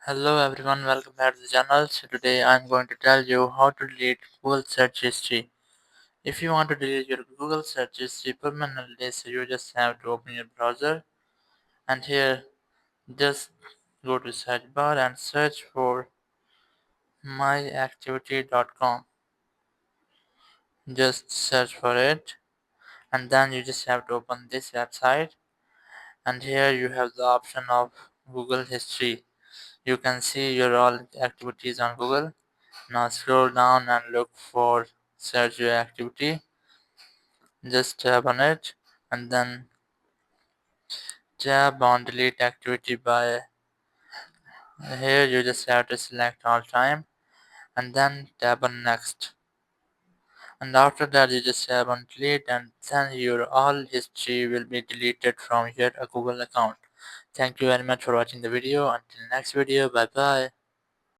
Hello everyone, welcome back to the channel. So today I'm going to tell you how to delete Google search history. If you want to delete your Google search history permanently, so you just have to open your browser and here just go to search bar and search for myactivity.com. Just search for it and then you just have to open this website and here you have the option of Google history. You can see your all activities on Google. Now scroll down and look for search your activity. Just tap on it and then tap on delete activity by here you just have to select all time and then tap on next. And after that you just tap on delete and then your all history will be deleted from your Google account. Thank you very much for watching the video. Until next video, bye bye.